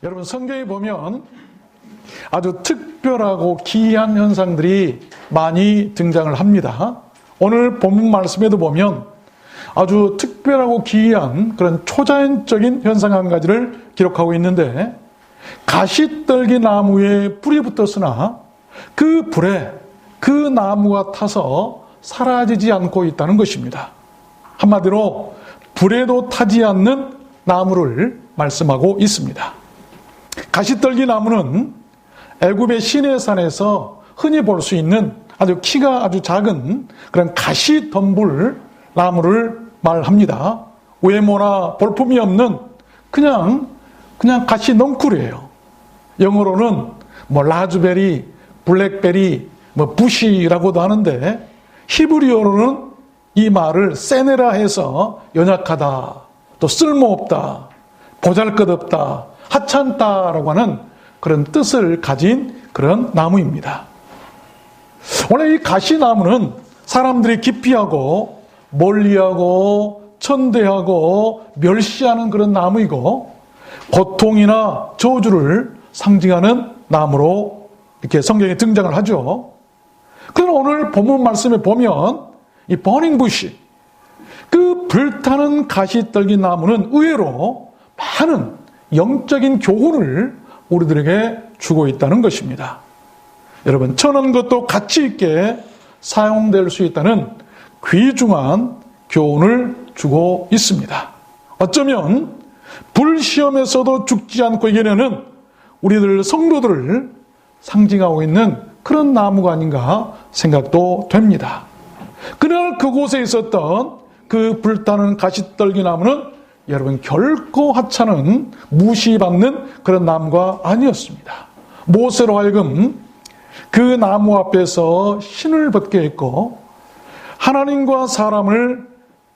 여러분, 성경에 보면 아주 특별하고 기이한 현상들이 많이 등장을 합니다. 오늘 본문 말씀에도 보면 아주 특별하고 기이한 그런 초자연적인 현상 한 가지를 기록하고 있는데, 가시떨기 나무에 불이 붙었으나 그 불에 그 나무가 타서 사라지지 않고 있다는 것입니다. 한마디로 불에도 타지 않는 나무를 말씀하고 있습니다. 가시떨기 나무는 애굽의 시내산에서 흔히 볼 수 있는 아주 키가 아주 작은 그런 가시덤불 나무를 말합니다. 외모나 볼품이 없는 그냥 가시 넝쿨이에요. 영어로는 라즈베리, 블랙베리, 부시라고도 하는데, 히브리어로는 이 말을 세네라 해서 연약하다, 또 쓸모없다, 보잘것없다, 하찮다라고 하는 그런 뜻을 가진 그런 나무입니다. 원래 이 가시나무는 사람들이 기피하고 멀리하고 천대하고 멸시하는 그런 나무이고, 고통이나 저주를 상징하는 나무로 이렇게 성경에 등장을 하죠. 그러나 오늘 본문 말씀에 보면 이 버닝 부시, 그 불타는 가시떨기 나무는 의외로 많은 영적인 교훈을 우리들에게 주고 있다는 것입니다. 여러분, 천한 것도 가치 있게 사용될 수 있다는 귀중한 교훈을 주고 있습니다. 어쩌면 불시험에서도 죽지 않고 이겨내는 우리들 성도들을 상징하고 있는 그런 나무가 아닌가 생각도 됩니다. 그날 그곳에 있었던 그 불타는 가시떨기 나무는 여러분 결코 하찮은 무시받는 그런 나무가 아니었습니다. 모세로 하여금 그 나무 앞에서 신을 벗게 했고, 하나님과 사람을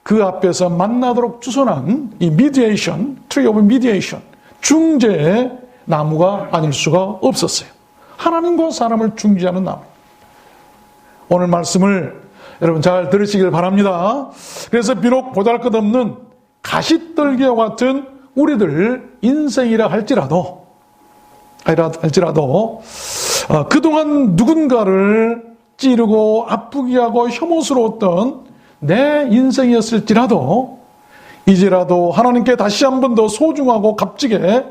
그 앞에서 만나도록 주선한 이 미디에이션, 트리 오브 미디에이션, 중재의 나무가 아닐 수가 없었어요. 하나님과 사람을 중재하는 나무. 오늘 말씀을 여러분 잘 들으시길 바랍니다. 그래서 비록 보잘것없는 가시떨기와 같은 우리들 인생이라 할지라도 그동안 누군가를 찌르고 아프게 하고 혐오스러웠던 내 인생이었을지라도 이제라도 하나님께 다시 한 번 더 소중하고 값지게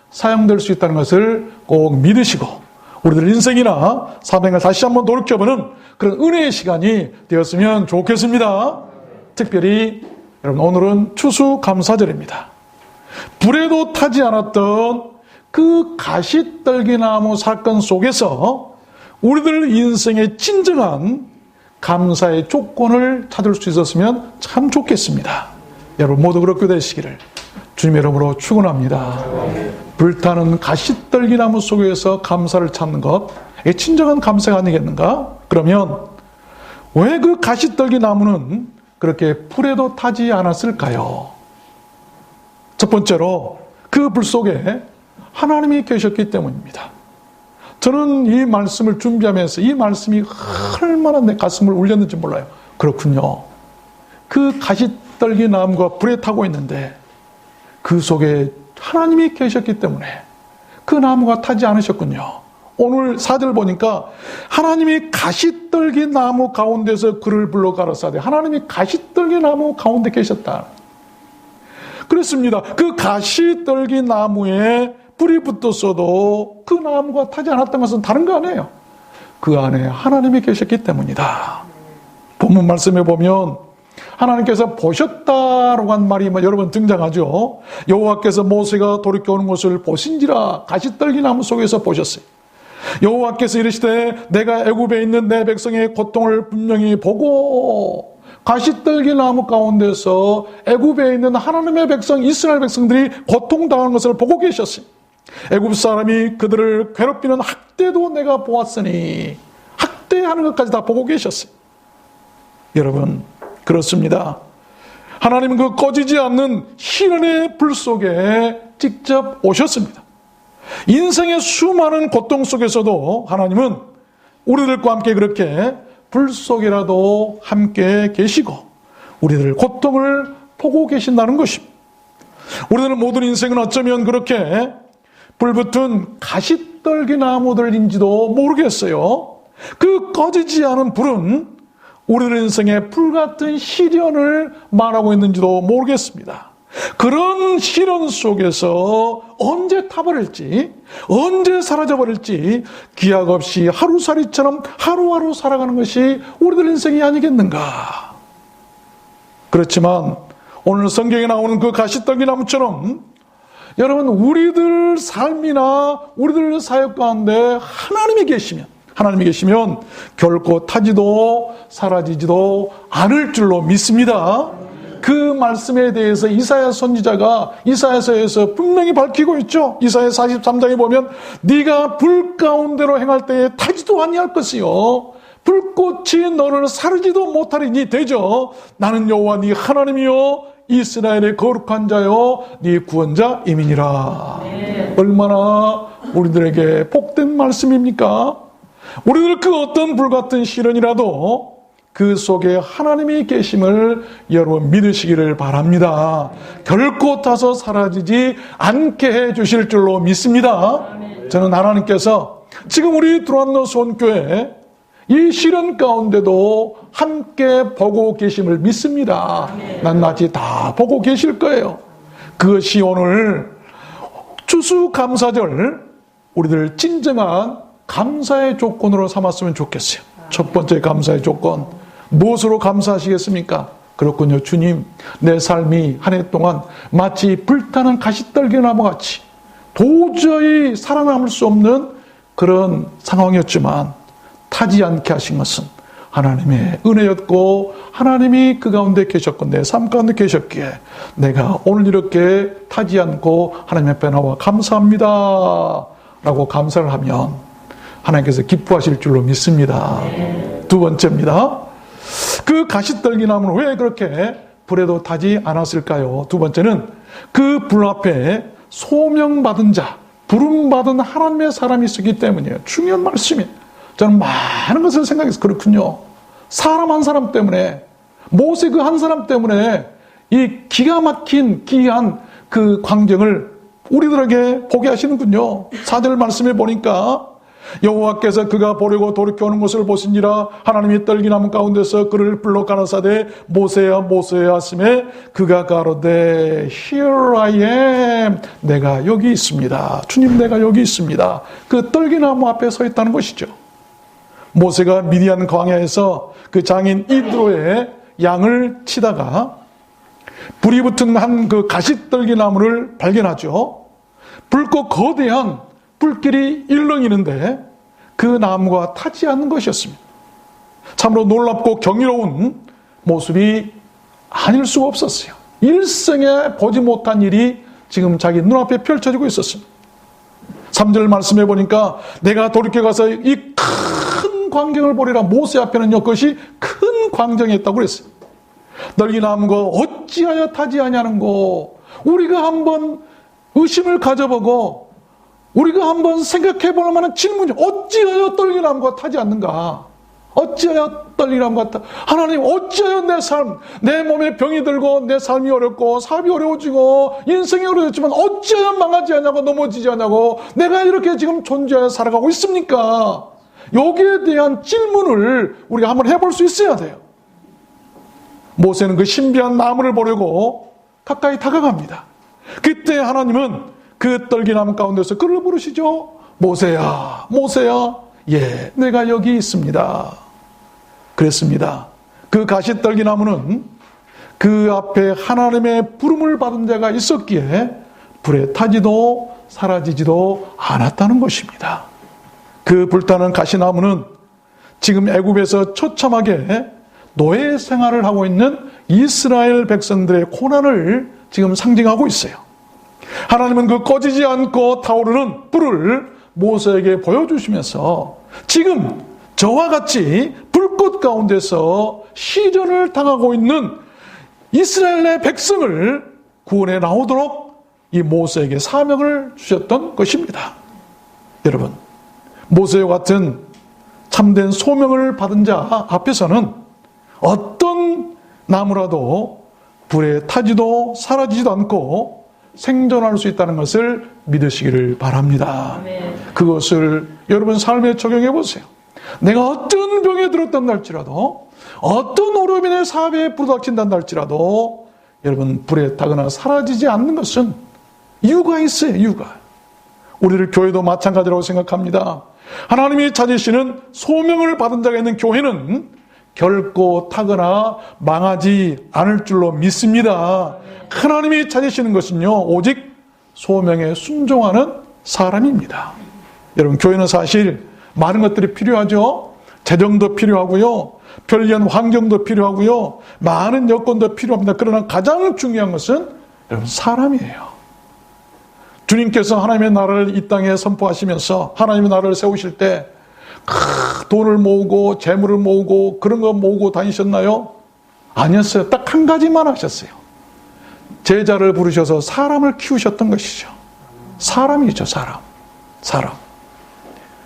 사용될 수 있다는 것을 꼭 믿으시고, 우리들 인생이나 사명을 다시 한번 돌이켜보는 그런 은혜의 시간이 되었으면 좋겠습니다. 특별히 여러분, 오늘은 추수감사절입니다. 불에도 타지 않았던 그 가시떨기 나무 사건 속에서 우리들 인생의 진정한 감사의 조건을 찾을 수 있었으면 참 좋겠습니다. 여러분 모두 그렇게 되시기를 주님의 이름으로 축원합니다. 불타는 가시떨기 나무 속에서 감사를 찾는 것, 이게 진정한 감사가 아니겠는가? 그러면 왜 그 가시떨기 나무는 그렇게 불에도 타지 않았을까요? 첫 번째로 그 불 속에 하나님이 계셨기 때문입니다. 저는 이 말씀을 준비하면서 이 말씀이 얼마나 내 가슴을 울렸는지 몰라요. 그렇군요. 그 가시떨기 나무가 불에 타고 있는데 그 속에 하나님이 계셨기 때문에 그 나무가 타지 않으셨군요. 오늘 4절 보니까 하나님이 가시떨기 나무 가운데서 그를 불러 가라사대, 하나님이 가시떨기 나무 가운데 계셨다. 그렇습니다. 그 가시떨기 나무에 불이 붙었어도 그 나무가 타지 않았던 것은 다른 거 아니에요. 그 안에 하나님이 계셨기 때문이다. 본문 말씀에 보면 하나님께서 보셨다라고 한 말이 여러 번 등장하죠. 여호와께서 모세가 돌이켜오는 것을 보신지라 가시떨기 나무 속에서 보셨어요. 여호와께서 이르시되 내가 애굽에 있는 내 백성의 고통을 분명히 보고, 가시떨기 나무 가운데서 애굽에 있는 하나님의 백성 이스라엘 백성들이 고통당하는 것을 보고 계셨어요. 애굽 사람이 그들을 괴롭히는 학대도 내가 보았으니, 학대하는 것까지 다 보고 계셨어요. 여러분 그렇습니다. 하나님은 그 꺼지지 않는 희연의 불 속에 직접 오셨습니다. 인생의 수많은 고통 속에서도 하나님은 우리들과 함께 그렇게 불 속이라도 함께 계시고 우리들 고통을 보고 계신다는 것입니다. 우리들은 모든 인생은 어쩌면 그렇게 불붙은 가시떨기 나무들인지도 모르겠어요. 그 꺼지지 않은 불은 우리들 인생의 불같은 시련을 말하고 있는지도 모르겠습니다. 그런 시련 속에서 언제 타버릴지, 언제 사라져버릴지 기약 없이 하루살이처럼 하루하루 살아가는 것이 우리들 인생이 아니겠는가. 그렇지만 오늘 성경에 나오는 그 가시떨기 나무처럼 여러분, 우리들 삶이나 우리들 사역 가운데 하나님이 계시면 결코 타지도 사라지지도 않을 줄로 믿습니다. 그 말씀에 대해서 이사야 선지자가 이사야서에서 분명히 밝히고 있죠. 이사야 43장에 보면 네가 불 가운데로 행할 때에 타지도 아니할 것이요 불꽃이 너를 사르지도 못하리니 되죠. 나는 여호와 네 하나님이요 이스라엘의 거룩한 자요 네 구원자임이니라. 얼마나 우리들에게 복된 말씀입니까? 우리들 그 어떤 불같은 시련이라도 그 속에 하나님이 계심을 여러분 믿으시기를 바랍니다. 결코 타서 사라지지 않게 해 주실 줄로 믿습니다. 저는 하나님께서 지금 우리 두란노 손교회 이 시련 가운데도 함께 보고 계심을 믿습니다. 낱낱이 다 보고 계실 거예요. 그것이 오늘 추수감사절 우리들 진정한 감사의 조건으로 삼았으면 좋겠어요. 첫 번째 감사의 조건, 무엇으로 감사하시겠습니까? 그렇군요. 주님, 내 삶이 한 해 동안 마치 불타는 가시떨기 나무같이 도저히 살아남을 수 없는 그런 상황이었지만 타지 않게 하신 것은 하나님의 은혜였고 하나님이 그 가운데 계셨고 내 삶 가운데 계셨기에 내가 오늘 이렇게 타지 않고 하나님 앞에 나와 감사합니다 라고 감사를 하면 하나님께서 기뻐하실 줄로 믿습니다. 두 번째입니다. 그 가시떨기 나무는 왜 그렇게 불에도 타지 않았을까요? 두 번째는 그 불 앞에 소명받은 자, 부름받은 하나님의 사람이 있었기 때문이에요. 중요한 말씀이에요. 저는 많은 것을 생각해서 그렇군요. 사람 한 사람 때문에, 모세 그 한 사람 때문에 이 기가 막힌 기이한 그 광경을 우리들에게 보게 하시는군요. 4절 말씀에 보니까 여호와께서 그가 보려고 돌이켜오는 것을 보시니라. 하나님이 떨기나무 가운데서 그를 불러 가라사대 모세야 모세야 하시매 그가 가로되 Here I am. 내가 여기 있습니다. 주님, 내가 여기 있습니다. 그 떨기나무 앞에 서 있다는 것이죠. 모세가 미디안 광야에서 그 장인 이드로의 양을 치다가 불이 붙은 한 그 가시떨기나무를 발견하죠. 붉고 거대한 불길이 일렁이는데 그 나무가 타지 않는 것이었습니다. 참으로 놀랍고 경이로운 모습이 아닐 수가 없었어요. 일생에 보지 못한 일이 지금 자기 눈앞에 펼쳐지고 있었습니다. 3절 말씀해 보니까 내가 돌이켜가서 이 큰 광경을 보리라. 모세 앞에는요 그것이 큰 광경이었다고 그랬어요. 떨기나무가 어찌하여 타지 아니하는고. 우리가 한번 의심을 가져보고 우리가 한번 생각해 볼 만한 질문이 어찌하여 떨기나무가 타지 않는가? 어찌하여 떨기나무가 타? 하나님, 어찌하여 내 삶, 내 몸에 병이 들고 내 삶이 어렵고 사업이 어려워지고 인생이 어려워졌지만 어찌하여 망하지 않냐고 넘어지지 않냐고 내가 이렇게 지금 존재하여 살아가고 있습니까? 여기에 대한 질문을 우리가 한번 해볼 수 있어야 돼요. 모세는 그 신비한 나무를 보려고 가까이 다가갑니다. 그때 하나님은 그 떨기나무 가운데서 그를 부르시죠. 모세야, 모세야, 예, 내가 여기 있습니다. 그랬습니다. 그 가시떨기나무는 그 앞에 하나님의 부름을 받은 자가 있었기에 불에 타지도 사라지지도 않았다는 것입니다. 그 불타는 가시나무는 지금 애굽에서 처참하게 노예 생활을 하고 있는 이스라엘 백성들의 고난을 지금 상징하고 있어요. 하나님은 그 꺼지지 않고 타오르는 불을 모세에게 보여주시면서 지금 저와 같이 불꽃 가운데서 시련을 당하고 있는 이스라엘의 백성을 구원해 나오도록 이 모세에게 사명을 주셨던 것입니다. 여러분, 모세와 같은 참된 소명을 받은 자 앞에서는 어떤 나무라도 불에 타지도 사라지지도 않고 생존할 수 있다는 것을 믿으시기를 바랍니다. 아멘. 그것을 여러분 삶에 적용해 보세요. 내가 어떤 병에 들었단 할지라도, 어떤 어려움이 내 사업에 부닥친단 할지라도 여러분 불에 타거나 사라지지 않는 것은 이유가 있어요. 이유가. 우리를 교회도 마찬가지라고 생각합니다. 하나님이 찾으시는 소명을 받은 자가 있는 교회는 결코 타거나 망하지 않을 줄로 믿습니다. 하나님이 찾으시는 것은요, 오직 소명에 순종하는 사람입니다. 여러분, 교회는 사실 많은 것들이 필요하죠. 재정도 필요하고요, 편리한 환경도 필요하고요, 많은 여건도 필요합니다. 그러나 가장 중요한 것은 여러분 사람이에요. 주님께서 하나님의 나라를 이 땅에 선포하시면서 하나님의 나라를 세우실 때 돈을 모으고 재물을 모으고 그런 거 모으고 다니셨나요? 아니었어요. 딱 한 가지만 하셨어요. 제자를 부르셔서 사람을 키우셨던 것이죠. 사람이죠. 사람.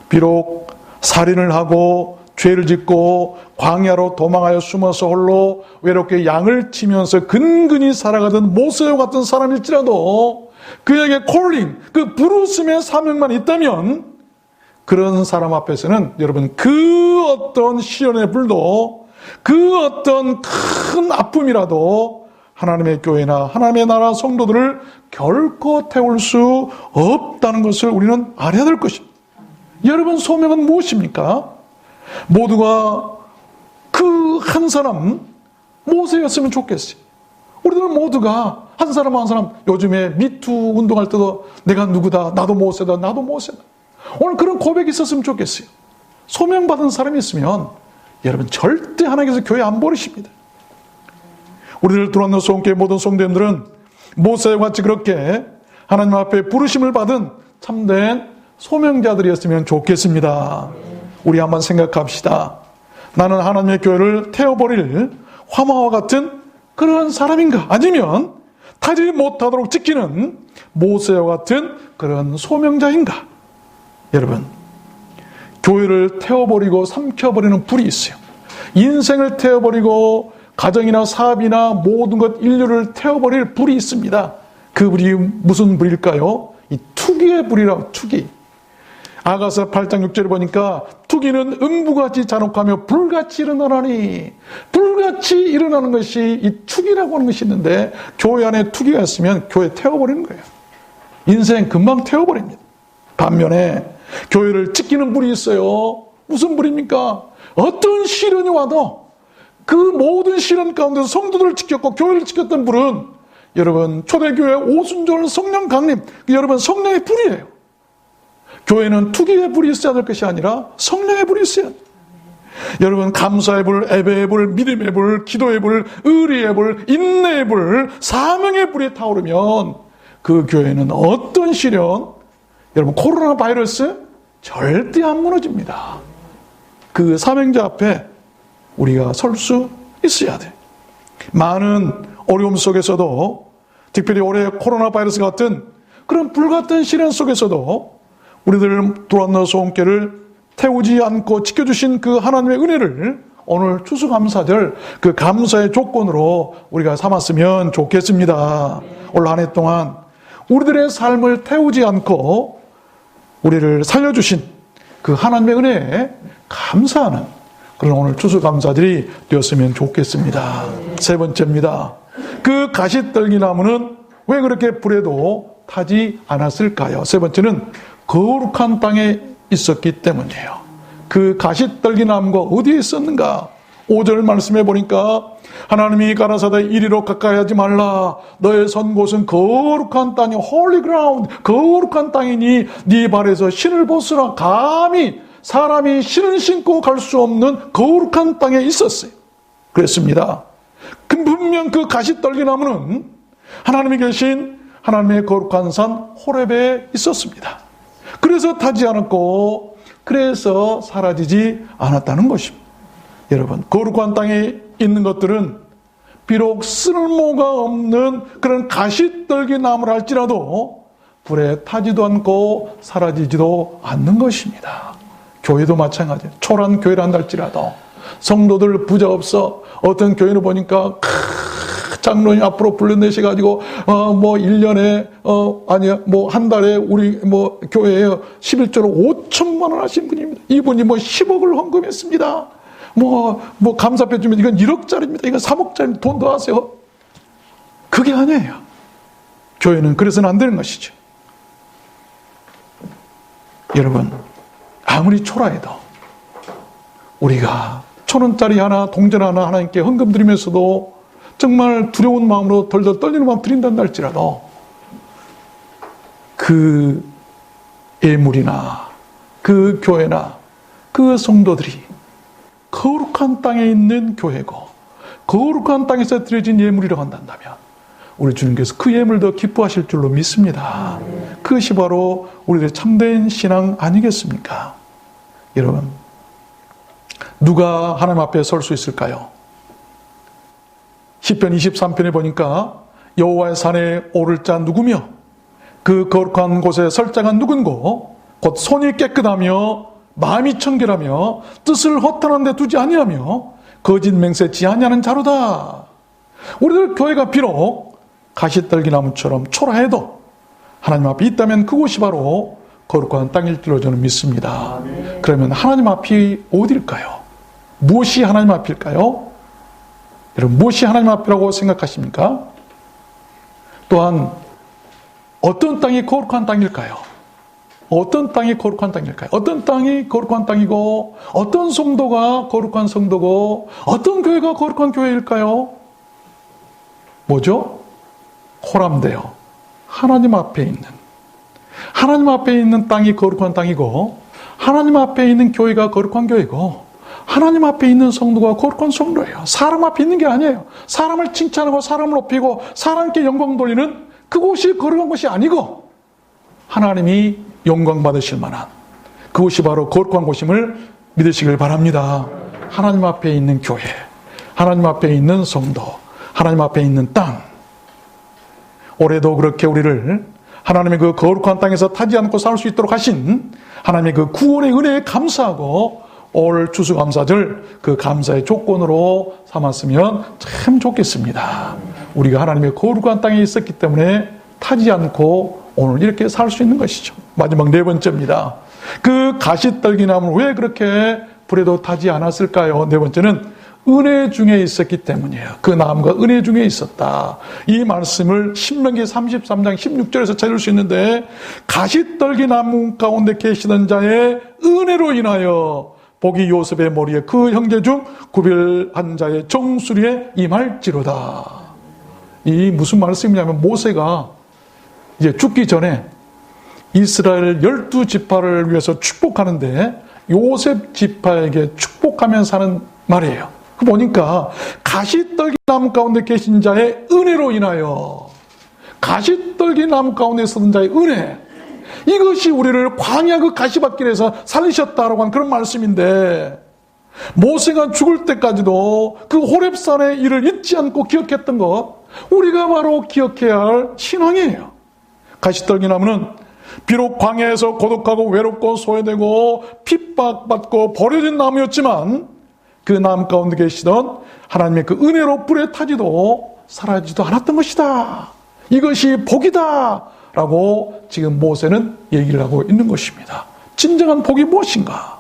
비록 살인을 하고 죄를 짓고 광야로 도망하여 숨어서 홀로 외롭게 양을 치면서 근근히 살아가던 모세와 같은 사람일지라도 그에게 콜링, 그 부르심의 사명만 있다면 그런 사람 앞에서는 여러분 그 어떤 시련의 불도, 그 어떤 큰 아픔이라도 하나님의 교회나 하나님의 나라 성도들을 결코 태울 수 없다는 것을 우리는 알아야 될 것입니다. 여러분 소명은 무엇입니까? 모두가 그 한 사람 모세였으면 좋겠어요. 우리들 모두가 한 사람 한 사람, 요즘에 미투 운동할 때도 내가 누구다, 나도 모세다, 나도 모세다. 오늘 그런 고백이 있었으면 좋겠어요. 소명받은 사람이 있으면 여러분 절대 하나님께서 교회 안 버리십니다. 우리들 들어왔는 소원교회 모든 성도님들은 모세와 같이 그렇게 하나님 앞에 부르심을 받은 참된 소명자들이었으면 좋겠습니다. 우리 한번 생각합시다. 나는 하나님의 교회를 태워버릴 화마와 같은 그런 사람인가? 아니면 타지 못하도록 지키는 모세와 같은 그런 소명자인가? 여러분, 교회를 태워버리고 삼켜버리는 불이 있어요. 인생을 태워버리고 가정이나 사업이나 모든 것 인류를 태워버릴 불이 있습니다. 그 불이 무슨 불일까요? 이 투기의 불이라고. 투기. 아가서 8장 6절을 보니까 투기는 음부같이 잔혹하며 불같이 일어나라니. 불같이 일어나는 것이 이 투기라고 하는 것이 있는데 교회 안에 투기가 있으면 교회 태워버리는 거예요. 인생 금방 태워버립니다. 반면에 교회를 지키는 불이 있어요. 무슨 불입니까? 어떤 시련이 와도 그 모든 시련 가운데서 성도들을 지켰고 교회를 지켰던 불은 여러분 초대교회 오순절 성령 강림, 여러분 성령의 불이에요. 교회는 투기의 불이 있어야 될 것이 아니라 성령의 불이 있어야 돼요. 여러분 감사의 불, 예배의 불, 믿음의 불, 기도의 불, 의리의 불, 인내의 불, 사명의 불이 타오르면 그 교회는 어떤 시련, 여러분 코로나 바이러스 절대 안 무너집니다. 그 사명자 앞에 우리가 설 수 있어야 돼. 많은 어려움 속에서도 특별히 올해 코로나 바이러스 같은 그런 불같은 시련 속에서도 우리들 들어왔는 소원교회를 태우지 않고 지켜주신 그 하나님의 은혜를 오늘 추수감사절 그 감사의 조건으로 우리가 삼았으면 좋겠습니다. 올 한 해 동안 우리들의 삶을 태우지 않고 우리를 살려주신 그 하나님의 은혜에 감사하는 그런 오늘 추수감사들이 되었으면 좋겠습니다. 세 번째입니다. 그 가시떨기나무는 왜 그렇게 불에도 타지 않았을까요? 세 번째는 거룩한 땅에 있었기 때문이에요. 그 가시떨기나무가 어디에 있었는가? 5절 말씀해 보니까 하나님이 가라사대 이리로 가까이 하지 말라. 너의 선 곳은 거룩한 땅이 홀리 그라운드, 거룩한 땅이니 네 발에서 신을 벗으라. 감히 사람이 신을 신고 갈 수 없는 거룩한 땅에 있었어요. 그랬습니다. 분명 그 가시떨기나무는 하나님이 계신 하나님의 거룩한 산 호렙에 있었습니다. 그래서 타지 않았고 그래서 사라지지 않았다는 것입니다. 여러분 거룩한 땅에 있는 것들은 비록 쓸모가 없는 그런 가시떨기 나무를 할지라도 불에 타지도 않고 사라지지도 않는 것입니다. 교회도 마찬가지예요. 초란 교회를 한다 할지라도 성도들 부자 없어. 어떤 교회를 보니까 장로님 앞으로 불러내셔가지고, 1년에, 한 달에 우리 교회에 11조로 5천만 원 하신 분입니다. 이분이 10억을 헌금했습니다. 감사패 주면 이건 1억짜리입니다. 이건 3억짜리 돈 더 하세요. 그게 아니에요. 교회는 그래서는 안 되는 것이죠. 여러분, 아무리 초라해도 우리가 1,000원짜리 하나, 동전 하나 하나님께 헌금 드리면서도 정말 두려운 마음으로 덜덜 떨리는 마음 드린다는 할지라도 그 예물이나 그 교회나 그 성도들이 거룩한 땅에 있는 교회고 거룩한 땅에서 드려진 예물이라고 한다면 우리 주님께서 그 예물을 더 기뻐하실 줄로 믿습니다. 그것이 바로 우리들의 참된 신앙 아니겠습니까? 여러분, 누가 하나님 앞에 설 수 있을까요? 시편 23편에 보니까 여호와의 산에 오를 자 누구며 그 거룩한 곳에 설 자가 누군고 곧 손이 깨끗하며 마음이 청결하며 뜻을 허탄한 데 두지 아니하며 거짓 맹세치 아니하는 자로다. 우리들 교회가 비록 가시떨기나무처럼 초라해도 하나님 앞에 있다면 그곳이 바로 거룩한 땅일 줄로 저는 믿습니다. 그러면 하나님 앞이 어디일까요? 무엇이 하나님 앞일까요? 여러분, 무엇이 하나님 앞이라고 생각하십니까? 또한 어떤 땅이 거룩한 땅일까요? 어떤 땅이 거룩한 땅일까요? 어떤 땅이 거룩한 땅이고 어떤 성도가 거룩한 성도고 어떤 교회가 거룩한 교회일까요? 뭐죠? 호람되어 하나님 앞에 있는 땅이 거룩한 땅이고 하나님 앞에 있는 교회가 거룩한 교회고 하나님 앞에 있는 성도가 거룩한 성도예요. 사람 앞에 있는 게 아니에요. 사람을 칭찬하고 사람을 높이고 사람께 영광 돌리는 그곳이 거룩한 것이 아니고 하나님이 영광 받으실 만한 그곳이 바로 거룩한 곳임을 믿으시길 바랍니다. 하나님 앞에 있는 교회, 하나님 앞에 있는 성도, 하나님 앞에 있는 땅. 올해도 그렇게 우리를 하나님의 그 거룩한 땅에서 타지 않고 살 수 있도록 하신 하나님의 그 구원의 은혜에 감사하고 올 추수감사절 그 감사의 조건으로 삼았으면 참 좋겠습니다. 우리가 하나님의 거룩한 땅에 있었기 때문에 타지 않고 오늘 이렇게 살 수 있는 것이죠. 마지막 네 번째입니다. 그 가시떨기나무를 왜 그렇게 불에도 타지 않았을까요? 네 번째는 은혜 중에 있었기 때문이에요. 그 나무가 은혜 중에 있었다. 이 말씀을 신명기 33장 16절에서 찾을 수 있는데 가시떨기나무 가운데 계시던 자의 은혜로 인하여 복이 요셉의 머리에 그 형제 중 구별한 자의 정수리에 임할지로다. 이 무슨 말씀이냐면 모세가 이제 죽기 전에 이스라엘 12지파를 위해서 축복하는데 요셉 지파에게 축복하면서 하는 말이에요. 그 보니까 가시떨기나무 가운데 계신 자의 은혜로 인하여 가시떨기나무 가운데 서던 자의 은혜, 이것이 우리를 광야 그 가시밭길에서 살리셨다라고 하는 그런 말씀인데 모세가 죽을 때까지도 그 호렙산의 일을 잊지 않고 기억했던 것, 우리가 바로 기억해야 할 신앙이에요. 가시떨기나무는 비록 광야에서 고독하고 외롭고 소외되고 핍박받고 버려진 나무였지만 그 나무 가운데 계시던 하나님의 그 은혜로 불에 타지도 사라지지도 않았던 것이다. 이것이 복이다 라고 지금 모세는 얘기를 하고 있는 것입니다. 진정한 복이 무엇인가?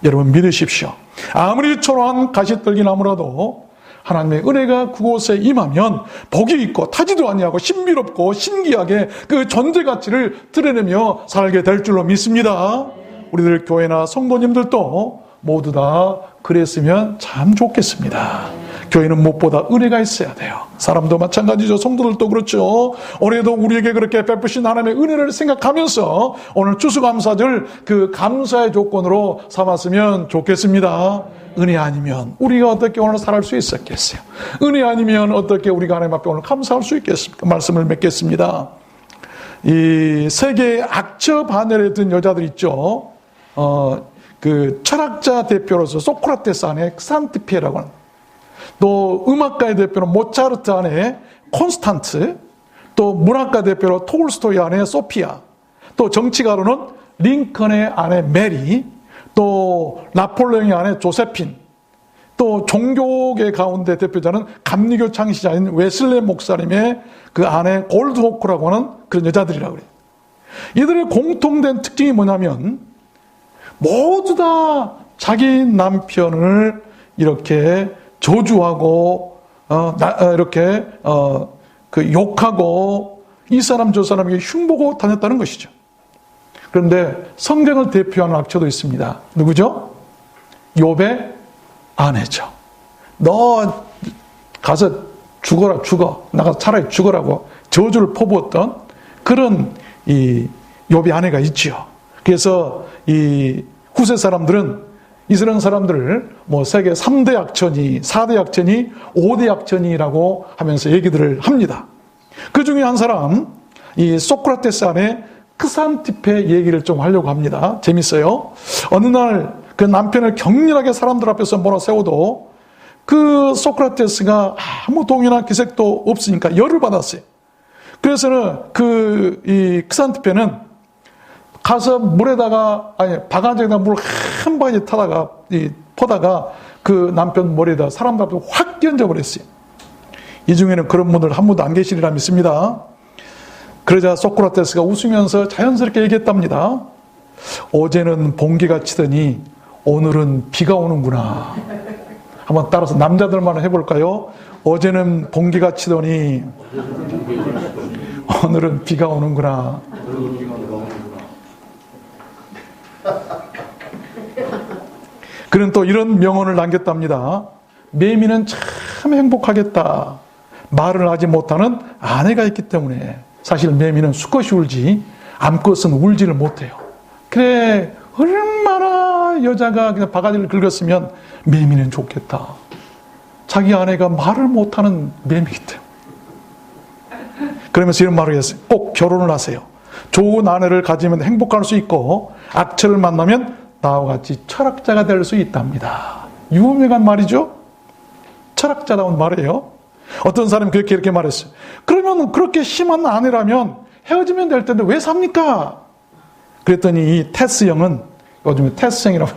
여러분 믿으십시오. 아무리 초라한 가시떨기나무라도 하나님의 은혜가 그곳에 임하면 복이 있고 타지도 아니하고 신비롭고 신기하게 그 존재 가치를 드러내며 살게 될 줄로 믿습니다. 우리들 교회나 성도님들도 모두 다 그랬으면 참 좋겠습니다. 교회는 무엇보다 은혜가 있어야 돼요. 사람도 마찬가지죠. 성도들도 그렇죠. 올해도 우리에게 그렇게 베푸신 하나님의 은혜를 생각하면서 오늘 추수감사절 그 감사의 조건으로 삼았으면 좋겠습니다. 은혜 아니면 우리가 어떻게 오늘 살아갈 수 있었겠어요? 은혜 아니면 어떻게 우리가 하나님 앞에 오늘 감사할 수 있겠습니까? 말씀을 맺겠습니다. 이 세계의 악처 반열에 든 여자들 있죠. 그 철학자 대표로서 소크라테스 안에 산티피에라고 하는, 또 음악가의 대표로 모차르트 안에 콘스탄트, 또 문학가 대표로 톨스토이 안에 소피아, 또 정치가로는 링컨의 안에 메리, 또 나폴레옹의 안에 조세핀, 또 종교계 가운데 대표자는 감리교 창시자인 웨슬레 목사님의 그 아내 골드호크라고 하는 그런 여자들이라고 그래요. 이들의 공통된 특징이 뭐냐면 모두 다 자기 남편을 이렇게 저주하고 이렇게 그 욕하고 이 사람 저 사람에게 흉보고 다녔다는 것이죠. 그런데 성경을 대표하는 악처도 있습니다. 누구죠? 욥의 아내죠. 너 가서 죽어라, 죽어. 나가서 차라리 죽어라고 저주를 퍼부었던 그런 이 욥의 아내가 있지요. 그래서 이 후세 사람들은 이스라엘 사람들을 뭐 세계 3대 약천이, 4대 약천이, 5대 약천이라고 하면서 얘기들을 합니다. 그 중에 한 사람, 이 소크라테스 안에 크산티페 얘기를 좀 하려고 합니다. 재밌어요. 어느 날 그 남편을 격렬하게 사람들 앞에서 몰아세워도 그 소크라테스가 아무 동요나 기색도 없으니까 열을 받았어요. 그래서는 이 크산티페는 가서 물에다가, 바가지에다 물 한 바가지 퍼다가 그 남편 머리에다 사람들 앞에 확 던져버렸어요. 이 중에는 그런 분들 한 분도 안 계시리라 믿습니다. 그러자 소크라테스가 웃으면서 자연스럽게 얘기했답니다. 어제는 번개가 치더니 오늘은 비가 오는구나. 한번 따라서 남자들만 해볼까요? 어제는 번개가 치더니 오늘은 비가 오는구나. 그는 또 이런 명언을 남겼답니다. 매미는 참 행복하겠다. 말을 하지 못하는 아내가 있기 때문에. 사실 매미는 수컷이 울지 암컷은 울지를 못해요. 그래, 얼마나 여자가 그냥 바가지를 긁었으면 매미는 좋겠다. 자기 아내가 말을 못하는 매미이기 때문에. 그러면서 이런 말을 했어요. 꼭 결혼을 하세요. 좋은 아내를 가지면 행복할 수 있고 악처를 만나면 나와 같이 철학자가 될 수 있답니다. 유명한 말이죠. 철학자다운 말이에요. 어떤 사람이 이렇게 말했어요. 그러면 그렇게 심한 아내라면 헤어지면 될 텐데 왜 삽니까? 그랬더니 이 테스 형은, 요즘에 테스 형이라고,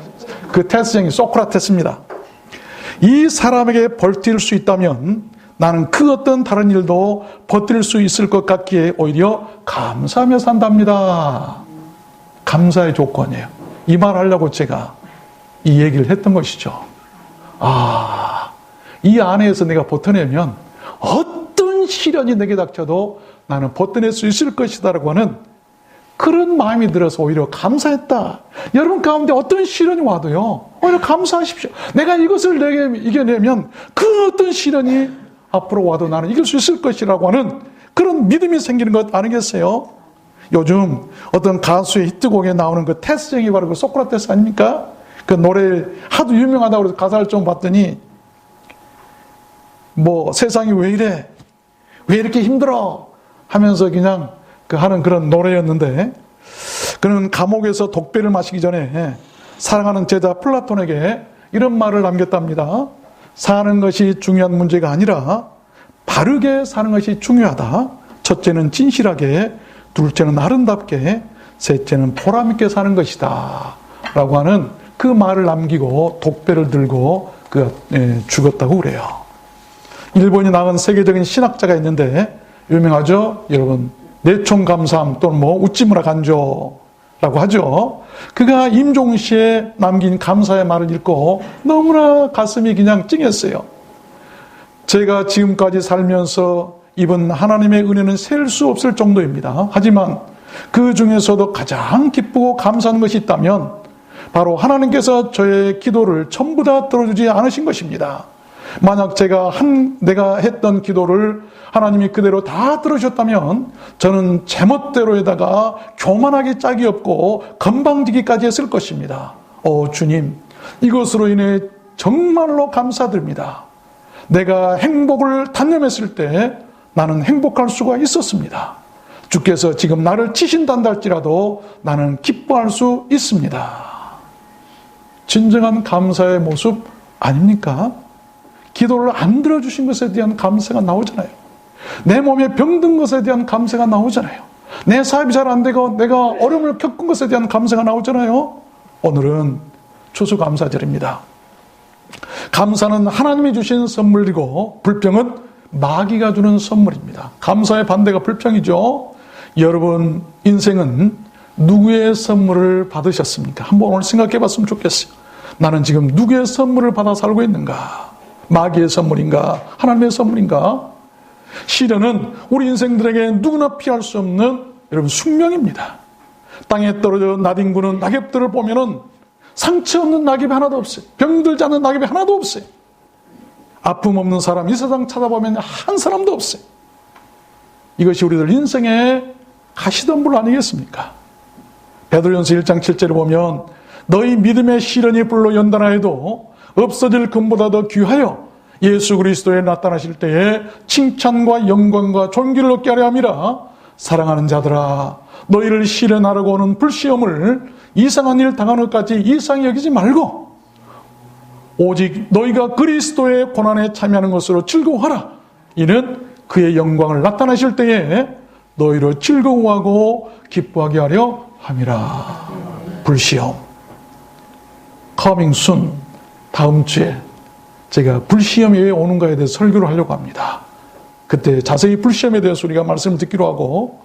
그 테스 형이 소크라테스입니다. 이 사람에게 버틸 수 있다면 나는 그 어떤 다른 일도 버틸 수 있을 것 같기에 오히려 감사하며 산답니다. 감사의 조건이에요. 이 말 하려고 제가 이 얘기를 했던 것이죠. 이 안에서 내가 버텨내면 어떤 시련이 내게 닥쳐도 나는 버텨낼 수 있을 것이다라고 하는 그런 마음이 들어서 오히려 감사했다. 여러분 가운데 어떤 시련이 와도요, 오히려 감사하십시오. 내가 이것을 내게 이겨내면 그 어떤 시련이 앞으로 와도 나는 이길 수 있을 것이라고 하는 그런 믿음이 생기는 것 아니겠어요? 요즘 어떤 가수의 히트곡에 나오는 그 테스 형이 바로 그 소크라테스 아닙니까? 그 노래 하도 유명하다고 해서 가사를 좀 봤더니 뭐 세상이 왜 이래? 왜 이렇게 힘들어? 하면서 그냥 하는 그런 노래였는데, 그는 감옥에서 독배를 마시기 전에 사랑하는 제자 플라톤에게 이런 말을 남겼답니다. 사는 것이 중요한 문제가 아니라 바르게 사는 것이 중요하다. 첫째는 진실하게, 둘째는 아름답게, 셋째는 보람있게 사는 것이다. 라고 하는 그 말을 남기고 독배를 들고 죽었다고 그래요. 일본이 낳은 세계적인 신학자가 있는데 유명하죠? 여러분, 내총감삼 또는 우찌무라 간조라고 하죠. 그가 임종시에 남긴 감사의 말을 읽고 너무나 가슴이 그냥 찡했어요. 제가 지금까지 살면서 입은 하나님의 은혜는 셀 수 없을 정도입니다. 하지만 그 중에서도 가장 기쁘고 감사한 것이 있다면 바로 하나님께서 저의 기도를 전부 다 들어주지 않으신 것입니다. 만약 내가 했던 기도를 하나님이 그대로 다 들으셨다면 저는 제멋대로에다가 교만하기 짝이 없고 건방지기까지 했을 것입니다. 주님, 이것으로 인해 정말로 감사드립니다. 내가 행복을 단념했을 때 나는 행복할 수가 있었습니다. 주께서 지금 나를 치신단다 할지라도 나는 기뻐할 수 있습니다. 진정한 감사의 모습 아닙니까? 기도를 안 들어주신 것에 대한 감사가 나오잖아요. 내 몸에 병든 것에 대한 감사가 나오잖아요. 내 사업이 잘 안 되고 내가 어려움을 겪은 것에 대한 감사가 나오잖아요. 오늘은 추수감사절입니다. 감사는 하나님이 주신 선물이고 불평은 마귀가 주는 선물입니다. 감사의 반대가 불평이죠. 여러분 인생은 누구의 선물을 받으셨습니까? 한번 오늘 생각해 봤으면 좋겠어요. 나는 지금 누구의 선물을 받아 살고 있는가? 마귀의 선물인가? 하나님의 선물인가? 시련은 우리 인생들에게 누구나 피할 수 없는 여러분 숙명입니다. 땅에 떨어져 나뒹구는 낙엽들을 보면은 상처 없는 낙엽이 하나도 없어요. 병들지 않는 낙엽이 하나도 없어요. 아픔 없는 사람 이 세상 찾아보면 한 사람도 없어요. 이것이 우리들 인생의 가시덤불 아니겠습니까? 베드로전서 1장 7절에 보면 너희 믿음의 시련이 불로 연단하여도 없어질 금보다 더 귀하여 예수 그리스도에 나타나실 때에 칭찬과 영광과 존귀를 얻게 하려 함이라. 사랑하는 자들아, 너희를 시련하려고 오는 불시험을 이상한 일 당하는 것까지 이상히 여기지 말고 오직 너희가 그리스도의 고난에 참여하는 것으로 즐거워하라. 이는 그의 영광을 나타나실 때에 너희로 즐거워하고 기뻐하게 하려 함이라. 불시험 coming soon. 다음 주에 제가 불시험이 왜 오는가에 대해서 설교를 하려고 합니다. 그때 자세히 불시험에 대해서 우리가 말씀을 듣기로 하고,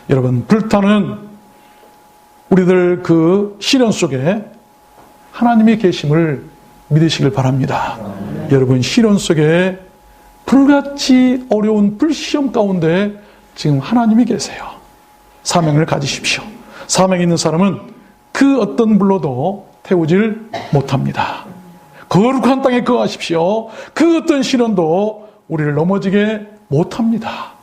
여러분 불타는 우리들 그 시련 속에 하나님이 계심을 믿으시길 바랍니다. 여러분 시련 속에 불같이 어려운 불시험 가운데 지금 하나님이 계세요. 사명을 가지십시오. 사명 있는 사람은 그 어떤 불로도 태우질 못합니다. 거룩한 땅에 거하십시오. 그 어떤 시련도 우리를 넘어지게 못합니다.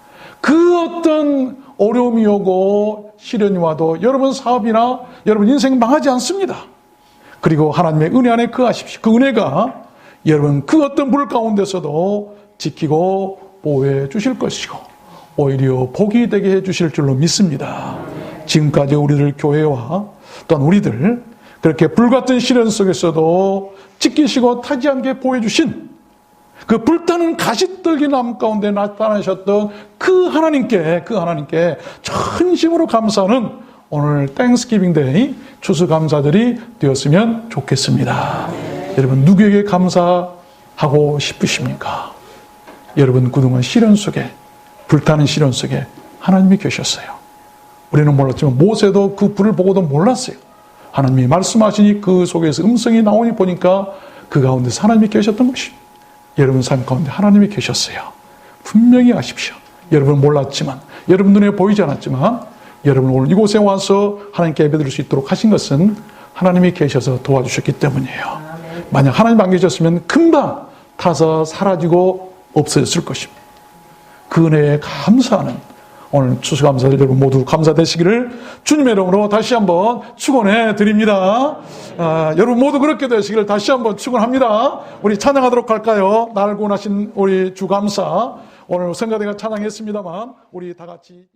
그 어떤 어려움이 오고 시련이 와도 여러분 사업이나 여러분 인생 망하지 않습니다. 그리고 하나님의 은혜 안에 거하십시오. 그 은혜가 여러분 그 어떤 불 가운데서도 지키고 보호해 주실 것이고 오히려 복이 되게 해 주실 줄로 믿습니다. 지금까지 우리들 교회와 또한 우리들 그렇게 불같은 시련 속에서도 지키시고 타지 않게 보호해 주신 그 불타는 가시떨기 나무 가운데 나타나셨던 그 하나님께 전심으로 감사하는 오늘 땡스기빙 데이 추수감사절이 되었으면 좋겠습니다. 여러분 누구에게 감사하고 싶으십니까? 여러분 그동안 시련 속에 불타는 시련 속에 하나님이 계셨어요. 우리는 몰랐지만 모세도 그 불을 보고도 몰랐어요. 하나님이 말씀하시니 그 속에서 음성이 나오니 보니까 그 가운데서 하나님이 계셨던 것입니다. 여러분 삶 가운데 하나님이 계셨어요. 분명히 아십시오. 여러분 몰랐지만, 여러분 눈에 보이지 않았지만, 여러분 오늘 이곳에 와서 하나님께 예배드릴 수 있도록 하신 것은 하나님이 계셔서 도와주셨기 때문이에요. 만약 하나님 안 계셨으면 금방 타서 사라지고 없어졌을 것입니다. 그 은혜에 감사하는 오늘 추수감사절 여러분 모두 감사되시기를 주님의 이름으로 다시 한번 축원해 드립니다. 여러분 모두 그렇게 되시기를 다시 한번 축원합니다. 우리 찬양하도록 할까요? 나를 구원하신 우리 주 감사. 오늘 성가대가 찬양했습니다만 우리 다 같이